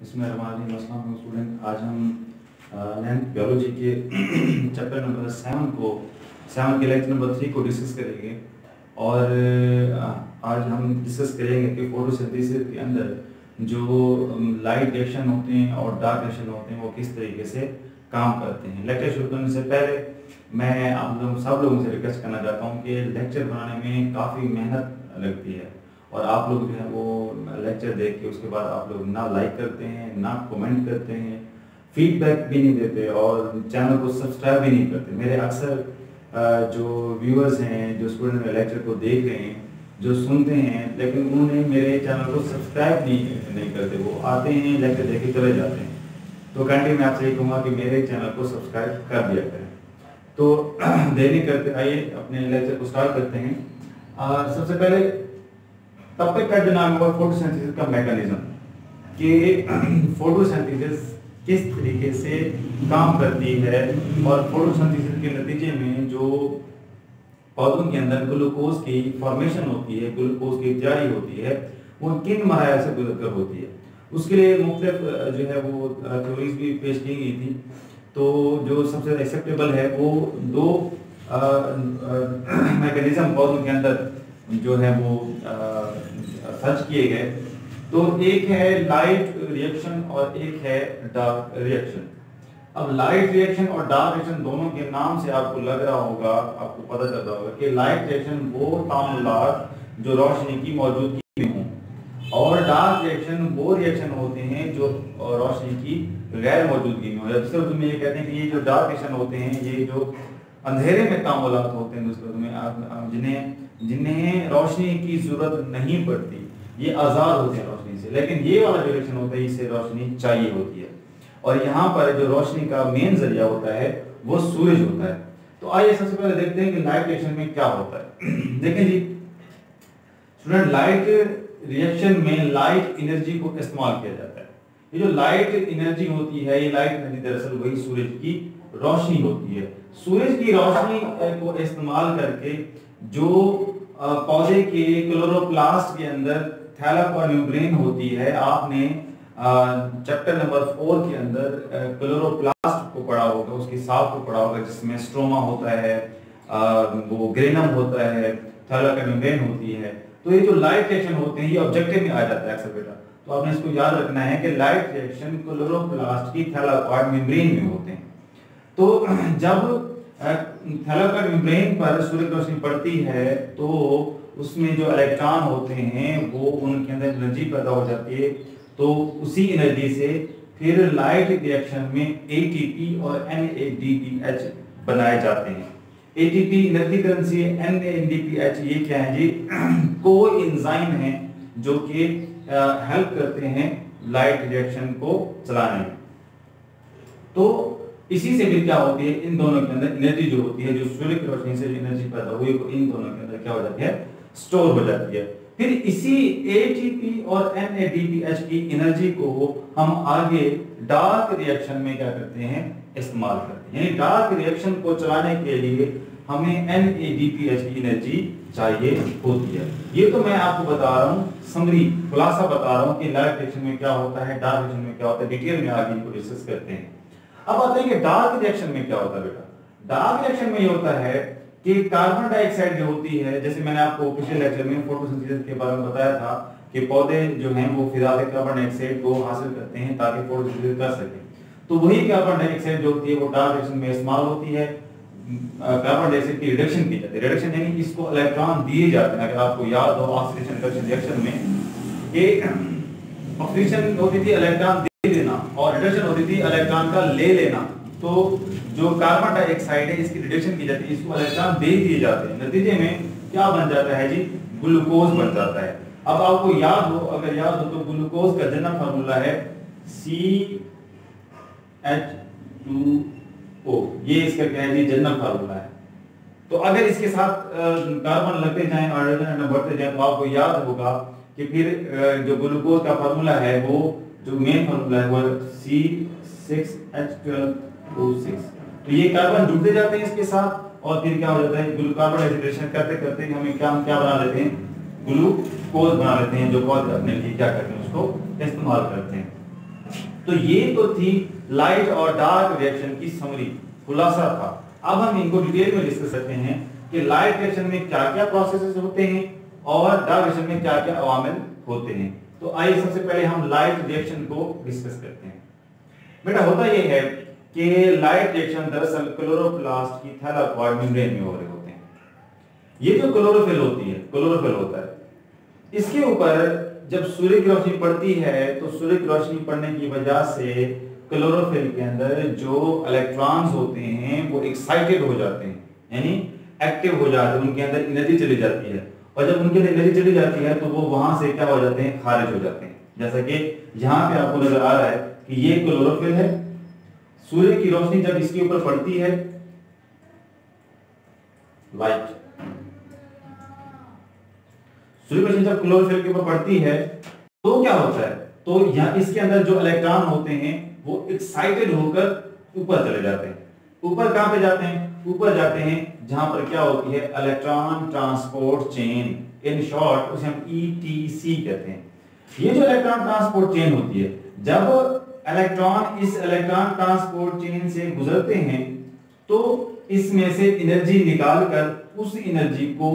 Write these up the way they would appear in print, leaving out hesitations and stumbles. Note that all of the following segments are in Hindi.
इसमें हमारे अस्सलाम स्टूडेंट, आज हम 9th बायोलॉजी के चैप्टर नंबर 7 के लेक्चर नंबर 3 को डिस्कस करेंगे। और आज हम डिस्कस करेंगे कि फोटोसिंथेसिस के अंदर जो लाइट रिएक्शन होते हैं और डार्क रिएक्शन होते हैं वो किस तरीके से काम करते हैं। लेक्चर शुरू करने से पहले मैं आप लोग सब लोगों से रिक्वेस्ट करना चाहता हूँ कि लेक्चर बनाने में काफ़ी मेहनत लगती है और आप लोग जो है वो लेक्चर देख के उसके बाद आप लोग ना लाइक करते हैं, ना कमेंट करते हैं, फीडबैक भी नहीं देते और चैनल को सब्सक्राइब भी नहीं करते। मेरे अक्सर जो व्यूअर्स हैं, जो स्टूडेंट मेरे लेक्चर को देख रहे हैं, जो सुनते हैं, लेकिन उन्होंने मेरे चैनल को सब्सक्राइब नहीं करते। वो आते हैं, लेक्चर देख के चले जाते हैं। तो कैंटीन में आपसे ये कहूँगा कि मेरे चैनल को सब्सक्राइब कर दिया करें। तो देरी करते आइए अपने लेक्चर को स्टार्ट करते हैं। सबसे पहले टॉपिक का जो नाम है फोटोसिंथेसिस का मैकेनिज्म, कि फोटोसिंथेसिस किस तरीके से काम करती है और फोटोसिंथेसिस के नतीजे में जो पौधों के अंदर ग्लूकोज की फॉर्मेशन होती है, ग्लूकोज की तैयारी होती है, वो किन मराहल से गुजरकर होती है। उसके लिए मुख्तलिफ जो है वो थ्योरीज भी पेश की गई थी। तो जो सबसे एक्सेप्टेबल है वो दो मैकेनिज्म पौधों के अंदर जो है वो सर्च किए गए। तो एक है लाइट रिएक्शन और एक है डार्क रिएक्शन। अब लाइट रिएक्शन और डार्क रिएक्शन दोनों के नाम से आपको लग रहा होगा, आपको पता चल रहा होगा कि लाइट रिएक्शन वो तामुलात जो रोशनी की मौजूदगी में हों और डार्क रिएक्शन वो रिएक्शन होते हैं जो रोशनी की गैर मौजूदगी में हो। दूसरे में ये कहते हैं कि ये जो डार्क रिएक्शन होते हैं ये जो अंधेरे में तामुलात होते हैं, दूसरे में जिन्हें रोशनी की जरूरत नहीं पड़ती, ये आज़ाद होते हैं रोशनी से। लेकिन ये वाला जो रिएक्शन होता है इसे रोशनी चाहिए होती है और यहाँ पर जो रोशनी का मेन जरिया होता है वो सूरज होता है। तो आइए सबसे पहले देखते हैं कि लाइट रिएक्शन में क्या होता है। देखें जी स्टूडेंट, लाइट रिएक्शन में लाइट एनर्जी को इस्तेमाल किया जाता है। ये जो लाइट एनर्जी होती है, ये लाइट एनर्जी दरअसल वही सूरज की रोशनी होती है। सूरज की रोशनी को इस्तेमाल करके जो पौधे के क्लोरोप्लास्ट के अंदर थैलाकोइड और मेम्ब्रेन होती है, आपने चैप्टर नंबर 4 के अंदर क्लोरोप्लास्ट को पढ़ा होगा, उसकी साख को पढ़ा होगा, जिसमें स्ट्रोमा होता है, वो ग्रेनम होता है, थैलाकोइड मेम्ब्रेन होती है। तो ये जो लाइट रिएक्शन होते हैं ये ऑब्जेक्टिव में आ जाता है अक्सर बेटा। तो आपने इसको याद रखना है कि लाइट रिएक्शन क्लोरोप्लास्ट की थैलाकोइड मेम्ब्रेन में होते हैं। तो जब थैलाकोइड मेम्ब्रेन पर सूर्य की रोशनी पड़ती है तो उसमें जो इलेक्ट्रॉन होते हैं वो उनके अंदर एनर्जी पैदा हो जाती है। तो उसी एनर्जी से फिर लाइट रिएक्शन में एटीपी और NADPH बनाए जाते हैं। एटीपी एनर्जी करेंसी, NADPH ये क्या है जी? को एंजाइम है जो कि हेल्प करते हैं लाइट रिएक्शन को चलाने में। तो इसी से फिर क्या होती है, इन दोनों के अंदर एनर्जी जो होती है, जो सूर्य की रोशनी से एनर्जी पैदा हुई, वो इन दोनों के अंदर क्या हो जाती है? स्टोर हो जाती है। फिर इसी एटीपी और NADPH की एनर्जी को हम आगे डार्क रिएक्शन में क्या करते हैं? इस्तेमाल करते हैं। यानी डार्क रिएक्शन को चलाने के लिए हमें NADPH की एनर्जी चाहिए होती है। ये तो मैं आपको बता रहा हूँ, समरी खुलासा बता रहा हूँ कि लाइट रिएक्शन में क्या होता है, डार्क रिएक्शन में क्या होता है। डिटेल में आगे इनको डिस्कस करते हैं। अब आते हैं कि डार्क रिएक्शन में क्या होता है बेटा। डार्क रिएक्शन में ये होता है कि कार्बन डाइऑक्साइड जो होती है, जैसे मैंने आपको पिछले लेक्चर में फोटोसिंथेसिस के बारे में बताया था कि पौधे जो हैं वो फिजा से कार्बन डाइऑक्साइड को हासिल करते हैं ताकि फोटोसिंथेसिस कर सकें। तो वही कार्बन डाइऑक्साइड जो होती है वो डार्क रिएक्शन में इस्तेमाल होती है। कार्बन डाइऑक्साइड की रिडक्शन की जाती है। रिडक्शन यानी इसको इलेक्ट्रॉन दिए जाते हैं। अगर आपको याद हो ऑक्सीडेशन रिएक्शन में कि ऑक्सीडेशन होती थी इलेक्ट्रॉन दे देना और रिडक्शन होती थी इलेक्ट्रॉन का ले लेना। तो जो कार्बन डाइऑक्साइड है इसकी रिडक्शन की जाती है, इसको इलेक्ट्रॉन दे दिए जाते हैं। नतीजे में क्या बन जाता है जी? ग्लूकोज बन जाता है। अब आपको याद हो, अगर याद हो तो ग्लूकोज का जनरल फार्मूला है CH2O। ये इसका क्या है जी? जनरल फार्मूला है। तो अगर इसके साथ कार्बन लगते जाएं, हाइड्रोजन बढ़ते जाएं, तो आपको याद होगा कि फिर जो ग्लूकोज का फार्मूला है वो जो मेन फार्मूला है वो C6H12O6। तो ये कार्बन जुड़ते जाते हैं इसके साथ और फिर क्या हो जाता है? कार्बन डाइहाइड्रेशन करते करते हमें क्या बना लेते हैं? ग्लूकोज बना लेते हैं, जो पौधे अपने लिए क्या करते हैं? उसको इस्तेमाल करते हैं। तो ये तो थी लाइट और डार्क रिएक्शन की समरी, खुलासा था। अब हम इनको डिटेल में डिस्कस करते हैं कि लाइट रिएक्शन में क्या क्या प्रोसेसेस होते हैं और डार्क रिएक्शन में क्या क्या अवामिल होते हैं। तो आइए सबसे पहले हम लाइट रिएक्शन को डिस्कस करते हैं। बेटा होता यह है कि लाइट रिएक्शन दरअसल क्लोरोप्लास्ट की थैलाकॉइड मेम्ब्रेन में हो रहे होते हैं। ये जो क्लोरोफिल होती है, क्लोरोफिल होता है, इसके ऊपर जब सूर्य की रोशनी पड़ती है तो सूर्य की रोशनी पड़ने की वजह से क्लोरोफिल के अंदर जो इलेक्ट्रॉन्स होते हैं वो एक्साइटेड हो जाते हैं, यानी एक्टिव हो जाते हैं, उनके अंदर एनर्जी चली जाती है। और जब उनके अंदर एनर्जी चली जाती है तो वो वहां से क्या हो जाते हैं, खारिज हो जाते हैं। जैसा कि यहाँ पे आपको नजर आ रहा है कि ये क्लोरोफिल है, सूर्य की रोशनी जब इसके ऊपर पड़ती है, लाइट सूर्य की रोशनी जब क्लोरोफिल के ऊपर पड़ती है तो क्या होता है, तो यहाँ इसके अंदर जो इलेक्ट्रॉन होते हैं वो एक्साइटेड होकर ऊपर चले जाते हैं। ऊपर कहां पे जाते हैं, ऊपर जाते हैं जहां पर क्या होती है, electron transport chain, in short उसे हम ईटीसी कहते हैं। ये जो इलेक्ट्रॉन ट्रांसपोर्ट चेन होती है, जब इलेक्ट्रॉन इस इलेक्ट्रॉन ट्रांसपोर्ट चेन से गुजरते हैं तो इसमें से एनर्जी निकालकर उस एनर्जी को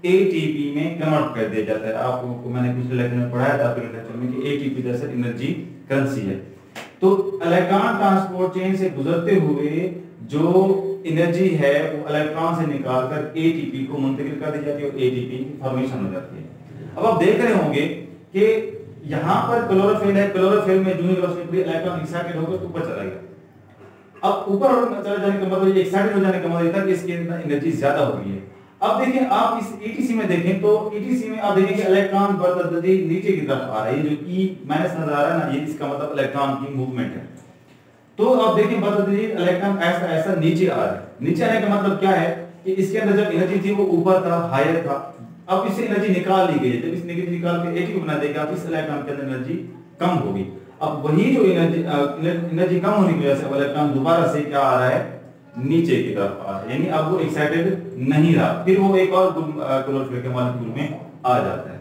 एटीपी में कन्वर्ट कर दिया जाता है। आपको मैंने पिछले लेक्चर में पढ़ाया था, पिछले लेक्चर में कि एटीपी दरअसल एनर्जी करेंसी है। तो इलेक्ट्रॉन ट्रांसपोर्ट चेन से गुजरते हुए जो एनर्जी है वो इलेक्ट्रॉन से निकालकर एटीपी को मुंतकिल कर दी जाती है और एटीपी की फॉर्मेशन हो जाती है। अब आप देख रहे होंगे कि यहाँ पर क्लोरोफिल है, क्लोरोफिल में जो रोशनी पड़ी, इलेक्ट्रॉन एक्साइटेड होकर ऊपर चला गया। अब ऊपर चले जाने का मतलब, एक्साइटेड हो जाने का मतलब था कि इसके अंदर एनर्जी ज्यादा हो गई है। अब देखिए आप इस ईटीसी में देखें तो ईटीसी में आप देखें कि इलेक्ट्रॉन बतदरीज नीचे की तरफ आ रहा है, जो ई माइनस नजर आ रहा है ना, ये इसका मतलब इलेक्ट्रॉन की मूवमेंट है। तो अब देखिए बतदरीज इलेक्ट्रॉन ऐसा ऐसा नीचे आ रहा है। नीचे आने का मतलब क्या है कि इसके अंदर जब एनर्जी थी वो ऊपर था, हायर था, अब इससे एनर्जी निकाल ली गई है। जब इस एनर्जी निकाल के एटीपी बना देगा तो इस इलेक्ट्रॉन के अंदर एनर्जी कम होगी। अब वही जो एनर्जी कम होने की वजह से इलेक्ट्रॉन दोबारा से क्या आ रहा है, नीचे की तरफ आ रहा है, यानी अब वो एक्साइटेड नहीं रहा, फिर वो एक और क्लोरोफिल के मॉलिक्यूल में आ जाता है।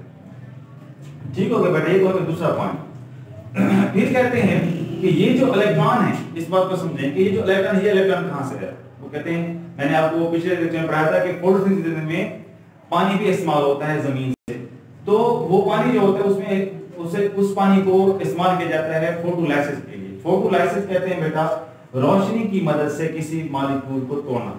ठीक हो गया बेटा, ये तो है दूसरा पॉइंट। फिर कहते हैं कि ये जो इलेक्ट्रॉन है, इस बात को समझें कि ये जो इलेक्ट्रॉन, ये इलेक्ट्रॉन कहां से है। वो कहते हैं, मैंने आपको पिछले लेक्चर में पढ़ाया था कि फोटोसिंथेसिस में पानी भी इस्तेमाल होता है जमीन से। तो वो पानी जो होता है उसमें उस पानी को इस्तेमाल किया जाता है फोटोलाइसिस के लिए। फोटोलाइसिस कहते हैं बेटा रोशनी की मदद से किसी मॉलिक्यूल को तोड़ना।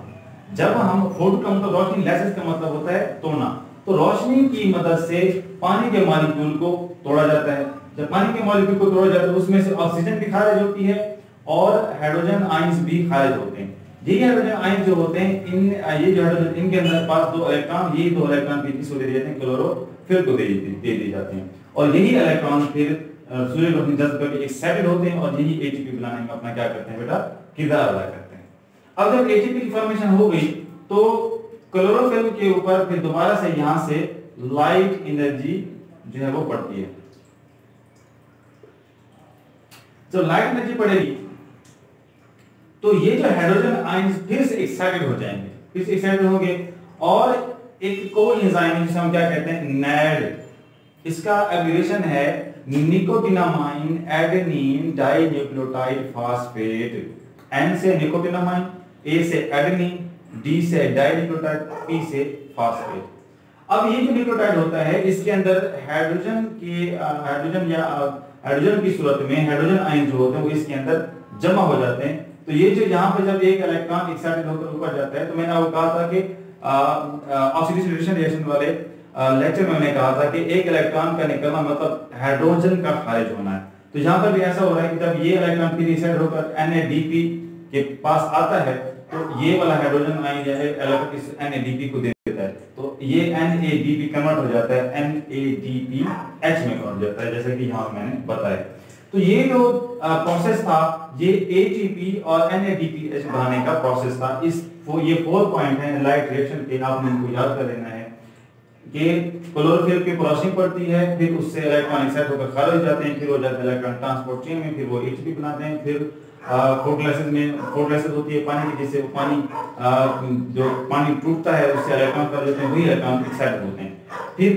जब हम फोटो का मतलब रोशनी, लाइसिस का मतलब होता है तोड़ना, तो रोशनी की मदद से पानी के मॉलिक्यूल को तोड़ा जाता है। जब पानी के मॉलिक्यूल को तोड़ा जाता है उसमें से ऑक्सीजन भी खारिज होती है और हाइड्रोजन आयंस भी खारिज होते हैं। ये हाइड्रोजन आयंस जो होते हैं, ये जो हाइड्रोजन, इनके अंदर पास दो इलेक्ट्रॉन, ये दो इलेक्ट्रॉन फिर किसको दे दिए जाते हैं, क्लोरोफिल को दे दिए जाते हैं। और यही इलेक्ट्रॉन फिर सूर्य की रोशनी जज्ब करके एक्साइटेड होते हैं और यही एटीपी बनाने में अपना क्या करते हैं बेटा, किरदार अदा करते हैं। अब जब एटीपी की फॉर्मेशन हो गई तो क्लोरोफिल के ऊपर फिर दोबारा से यहां से लाइट एनर्जी जो है वो पड़ती है। जब लाइट एनर्जी पड़ेगी तो ये जो हाइड्रोजन आयंस फिर से एक्साइटेड हो जाएंगे, फिर से एक्साइटेड होंगे और एक कोएंजाइम जिसे हम क्या कहते हैं, नैड, इसका एब्रिविएशन है निकोटिनामाइन एडेनिन डाइन्यूक्लियोटाइड फास्फेट। एन से निकोटिनामाइन, ए से एडेनिन, डी से डाइन्यूक्लियोटाइड, पी से फास्फेट। अब ये जो न्यूक्लियोटाइड होता है इसके अंदर हाइड्रोजन की सूरत में हाइड्रोजन आयन जो होते हैं वो इसके अंदर जमा हो जाते हैं। तो ये जो यहाँ पे जब एक इलेक्ट्रॉन एक्साइटेड होकर ऊपर जाता है, तो मैंने आपको कहा था कि ऑक्सीडेशन रिएक्शन वाले लेक्चर में मैंने कहा था कि एक इलेक्ट्रॉन का निकलना मतलब हाइड्रोजन का खारिज होना है। तो यहाँ पर भी ऐसा हो रहा है कि जब ये इलेक्ट्रॉन फिर एक्साइटेड होकर NADP के पास आता है तो ये वाला हाइड्रोजन आयन जो है इस NADP को दे देता है, तो ये NADP कन्वर्ट हो जाता है NADPH में कन्वर्ट हो जाता है, जैसे कि यहाँ मैंने बताया। तो ये जो प्रोसेस था ये ATP और NADPH बनाने का प्रोसेस था। ये 4 पॉइंट हैं लाइट रिएक्शन के, आपने इनको याद कर लेना है कि क्लोरोफिल की रोशनी पड़ती है, फिर उससे इलेक्ट्रॉन एक्साइट होकर खारिज हो जाते हैं, फिर हो जाते हैं इलेक्ट्रॉन ट्रांसपोर्ट चेन में, फिर वो एटीपी बनाते हैं, फिर फोटोलाइसिस में फोटोलाइसिस होती है पानी की, जिससे वो पानी जो पानी टूटता है उससे इलेक्ट्रॉन कर देते हैं, वही इलेक्ट्रॉन एक्साइट होते हैं। फिर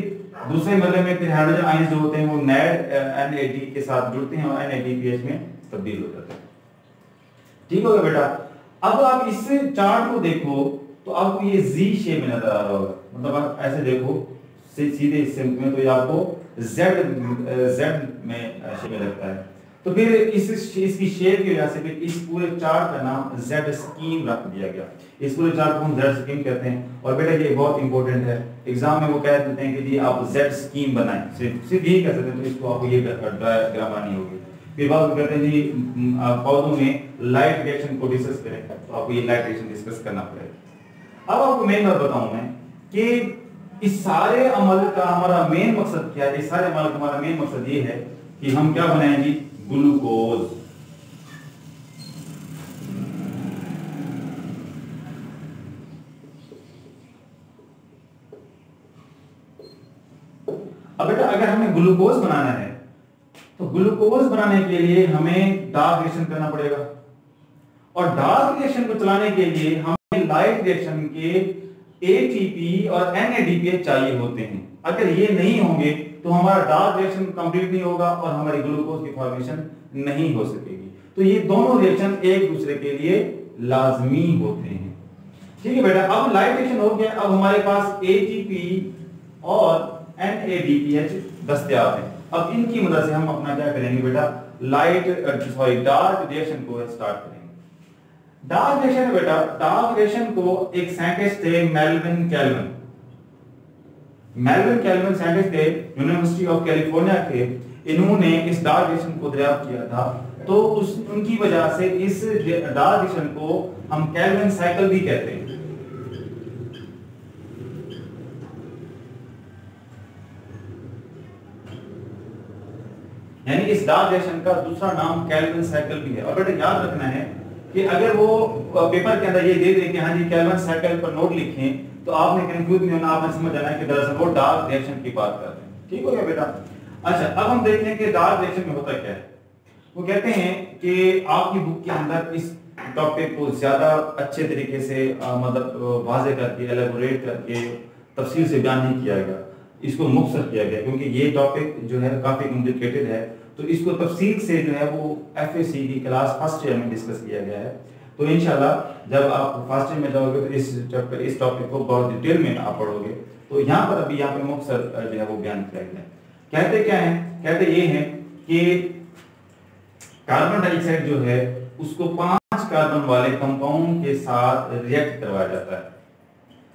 दूसरे मरहले में फिर हाइड्रोजन आयंस जो होते हैं वो NAD के साथ जुड़ते हैं और NADPH में तब्दील हो जाते हैं। ठीक हो गया बेटा। अब आप इस चार्ट को देखो तो आपको ये Z शेप में नजर आ रहा होगा, मतलब आप ऐसे देखो सीधे इस शेप में तो ये आपको Z में शेप में लगता है। तो फिर इसकी शेप की वजह से फिर इस पूरे चार्ट का नाम Z स्कीम रख दिया गया। इस पूरे चार्ट को हम Z स्कीम कहते हैं। और बेटा ये बहुत इंपॉर्टेंट है, एग्जाम में वो कह देते हैं कि जी आप Z स्कीम बनाएं, सिर्फ यही कह सकते हैं, तो इसको आपको ये डायग्राम आनी होगी। फिर बात कहते हैं जी पौधों में लाइट रिएक्शन को डिस्कस करें, तो आपको ये लाइट रिएक्शन डिस्कस करना पड़ेगा। अब आपको मेन बात बताऊं मैं कि इस सारे अमल का हमारा मेन मकसद क्या है। इस सारे अमल का हमारा मेन मकसद ये है कि हम क्या बनाएं जी, ग्लूकोज। अब बेटा अगर हमें ग्लूकोज बनाना है तो ग्लूकोज बनाने के लिए हमें डार्क रिएक्शन करना पड़ेगा, और डार्क रिएक्शन को चलाने के लिए हमें लाइट रिएक्शन के ATP और NADPH चाहिए होते हैं। अगर ये नहीं होंगे तो हमारा डार्क रिएक्शन कंप्लीट नहीं होगा और हमारी ग्लूकोज की फॉर्मेशन नहीं हो सकेगी। तो ये दोनों रिएक्शन एक दूसरे के लिए लाजमी होते हैं। ठीक है बेटा। अब लाइट रिएक्शन हो गया, अब हमारे पास ATP और NADPH दस्तयाब है। अब इनकी मदद से हम अपना क्या करेंगे बेटा, डार्क रिएक्शन को स्टार्ट करेंगे। डार्क रिएक्शन है बेटा, डार्क रिएक्शन को एक साइंटिस्ट थे मेल्विन कैल्विन साइंटिस्ट थे यूनिवर्सिटी ऑफ कैलिफोर्निया के। इन्होंने इस डार्क रिएक्शन को दरियाफ्त किया था, तो उनकी वजह से इस डार्क रिएक्शन को हम कैल्विन साइकिल भी कहते हैं। यानी इस डार्क रिएक्शन का दूसरा नाम कैल्विन साइकिल भी है। और बेटा याद रखना है कि अगर वो पेपर के अंदर ये दे दे कि हाँ जी कैल्विन साइकिल पर नोट लिखें, तो आपने कंफ्यूज नहीं होना, आपने समझ जाना है कि दरअसल वो डार्क रिएक्शन की बात कर रहे हैं। ठीक हो गया बेटा। अच्छा, अब हम देखते हैं कि डार्क रिएक्शन में होता क्या है। वो कहते हैं कि आपकी बुक के अंदर इस टॉपिक को ज्यादा अच्छे तरीके से मतलब वाज़ेह करके, एलेबोरेट करके, तफसील से बयान नहीं किया गया, इसको मुख्तसर किया गया, क्योंकि ये टॉपिक जो है काफी कॉम्प्लिकेटेड है। तो इसको तफसील से जो है वो FAC की क्लास फर्स्ट ईयर में डिस्कस किया गया है। तो इंशाल्लाह जब आप फर्स्ट ईयर में जाओगे तो इस टॉपिक को बहुत डिटेल में आप पढ़ोगे। तो यहाँ पर अभी यहाँ पे मुख्तसर जो है वो बयान किया गया है। कहते क्या है, कहते ये हैं कि कार्बन डाइऑक्साइड जो है उसको 5 कार्बन वाले कंपाउंड के साथ रिएक्ट करवाया जाता है।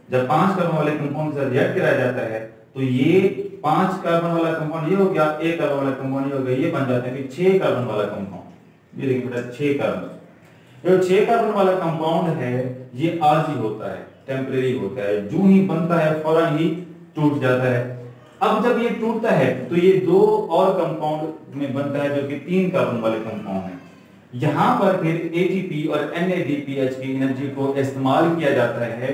जब 5 कार्बन वाले कंपाउंड के साथ रिएक्ट कराया जाता है तो ये 5 कार्बन वाला कंपाउंड ये हो गया, 1 कार्बन वाला कंपाउंड ये हो गया, ये बन जाता है 6 कार्बन वाला कंपाउंड। ये देखिए बेटा 6 कार्बन, जो 6 कार्बन वाला कंपाउंड है ये आर्जी होता है, टेम्परेरी होता है, जो ही बनता है फौरन ही टूट जाता है। अब जब ये टूटता है तो ये 2 और कंपाउंड में बनता है जो कि 3 कार्बन वाले कंपाउंड है। यहाँ पर फिर ATP और NADPH की एनर्जी को इस्तेमाल किया जाता है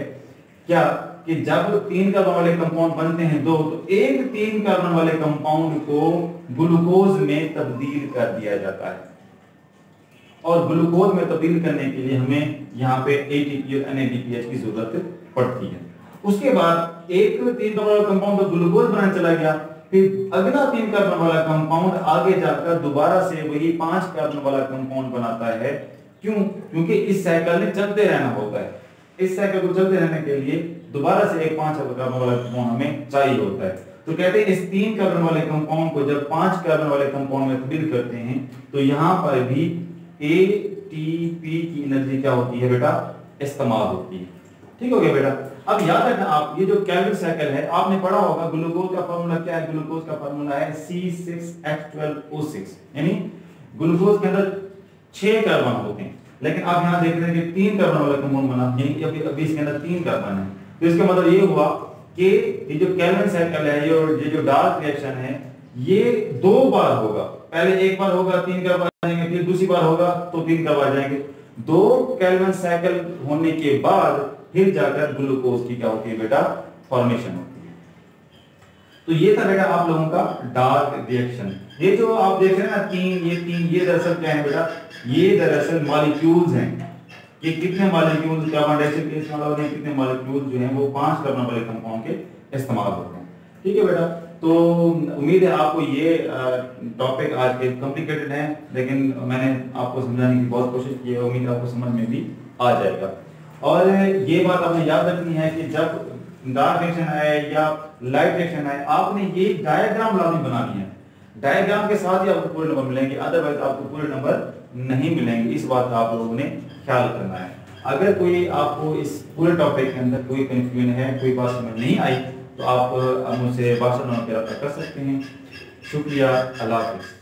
क्या, कि जब 3 कार्बन वाले कंपाउंड बनते हैं 2, तो एक 3 कार्बन वाले कंपाउंड को ग्लूकोज में तब्दील कर दिया जाता है। और ग्लूकोज में तब्दील करने के लिए हमें यहाँ पे ATP और NADPH की जरूरत पड़ती है। उसके बाद एक 3 कार्बन वाला कंपाउंड तो ग्लूकोज बनाने चला गया, फिर अगला 3 कार्बन वाला कंपाउंड आगे जाकर दोबारा से वही 5 कार्बन वाला कंपाउंड बनाता है। क्यों? क्योंकि इस साइकिल में चलते रहना होता है। इस साइकिल को चलते रहने के लिए दोबारा से एक 5 कार्बन वाला कंपाउंड हमें चाहिए होता है। तो कहते हैं इस 3 कार्बन वाले कंपाउंड को जब 5 कार्बन वाले कंपाउंड में तब्दील करते हैं तो यहाँ पर भी ATP की एनर्जी क्या होती है बेटा, इस्तेमाल होती है। ठीक हो गया बेटा। अब याद रखना आप, ये जो कैल्विन साइकिल है आपने पढ़ा होगा, ग्लूकोज का फार्मूला क्या है, ग्लूकोज का फार्मूला है C6H12O6। यानी ग्लूकोज के अंदर 6 कार्बन होते हैं, लेकिन आप यहाँ देख रहे हैं कि 3 कार्बन वाला कंपाउंड बना, यानी अभी इसके अंदर 3 कार्बन है। तो इसका मतलब ये हुआ कि ये जो कैल्विन साइकिल है, ये जो डार्क रिएक्शन है, ये 2 बार होगा। पहले एक बार होगा 3 कार्बन आ जाएंगे, फिर दूसरी बार होगा तो 3 कार्बन आ जाएंगे। 2 कैल्विन साइकिल होने के बाद फिर जाकर ग्लूकोज की क्या होती है बेटा, फॉर्मेशन होती है। तो ये था बेटा आप लोगों का डार्क रिएक्शन। ये जो आप देख रहे हैं ना ये दरअसल क्या है बेटा, ये दरअसल मॉलिक्यूल्स हैं। ये कितने मॉलिक्यूल्स कार्बन डाइऑक्साइड के इस्तेमाल होते हैं, कितने मॉलिक्यूल्स जो हैं वो 5 कार्बन वाले कंपाउंड के इस्तेमाल होते हैं। ठीक है बेटा। तो उम्मीद है आपको ये टॉपिक आज के कॉम्प्लिकेटेड है, लेकिन मैंने आपको समझाने की बहुत कोशिश की है, उम्मीद है आपको समझ में भी आ जाएगा। और ये बात आपने याद रखनी है कि जब डार्क रिएक्शन आए या लाइट रिएक्शन आए, आपने ये डायग्राम लाजमी बनानी है। डायग्राम के साथ ही आपको पूरे नंबर मिलेंगे, अदरवाइज आपको पूरे नंबर नहीं मिलेंगे। इस बात का आप लोगों ने ख्याल करना है। अगर कोई आपको इस पूरे टॉपिक के अंदर कोई कंफ्यूजन है, कोई बात समझ नहीं आई, तो आप मुझसे व्हाट्सएप नंबर पर रब्ता कर सकते हैं। शुक्रिया, अल्लाह हाफिज़।